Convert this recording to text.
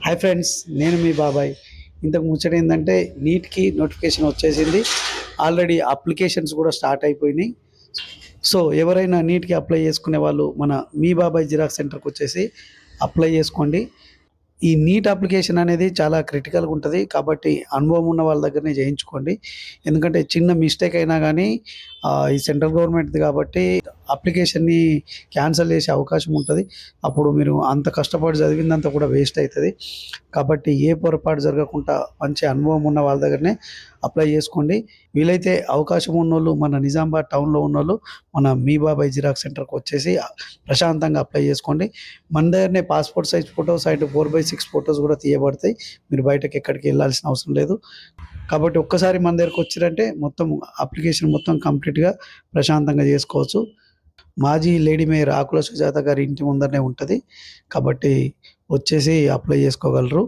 Hi friends, నేను మీ బాబాయ్. ఇంతకు ముచ్చట ఏంటంటే నీట్‌కి నోటిఫికేషన్ వచ్చేసింది. ఆల్రెడీ అప్లికేషన్స్ కూడా స్టార్ట్ అయిపోయినాయి. సో ఎవరైనా నీట్‌కి అప్లై చేసుకునే వాళ్ళు మన మీ బాబాయ్ జిరాక్స్ సెంటర్‌కి వచ్చేసి అప్లై చేసుకోండి. ఈ నీట్ అప్లికేషన్ అనేది చాలా క్రిటికల్‌గా ఉంటది. కాబట్టి అనుభవం ఉన్న వాళ్ళ దగ్గరనే చేయించుకోండి. ఎందుకంటే చిన్న మిస్టేక్ అయినా గానీ ఈ సెంట్రల్ గవర్నమెంట్‌ది కాబట్టి అప్లికేషన్‌ని క్యాన్సల్ చేసే అవకాశం ఉంటది. అప్పుడు మీరు అంత కష్టపడి చదివిందంతా కూడా వేస్ట్ అయితది. కాబట్టి ఏ పొరపాటు జరగకుండా మంచి అనుభవం ఉన్న వాళ్ళ దగ్గరనే అప్లై చేసుకోండి. వీలైతే అవకాశం ఉన్నోళ్ళు మన నిజామాబాద్ టౌన్‌లో ఉన్నోళ్ళు మన మీ బాబాయ్ జిరాక్స్ సెంటర్‌కి వచ్చేసి ప్రశాంతంగా అప్లై చేసుకోండి. మన దగ్గరనే passport size photos and 4/6 photos కూడా తీయబడతాయి. మీరు బయటకి ఎక్కడికి వెళ్ళాల్సిన అవసరం లేదు. కాబట్టి ఒక్కసారి మన దగ్గరికి వచ్చిరంటే మొత్తం అప్లికేషన్ మొత్తం కంప్లీట్‌గా ప్రశాంతంగా చేసుకోవచ్చు. మాజీ లేడీ మేయర్ ఆకుల సుజాత గారి ఇంటి ముందరనే ఉంటది. కాబట్టి వచ్చేసి అప్లై చేసుకోగలరు.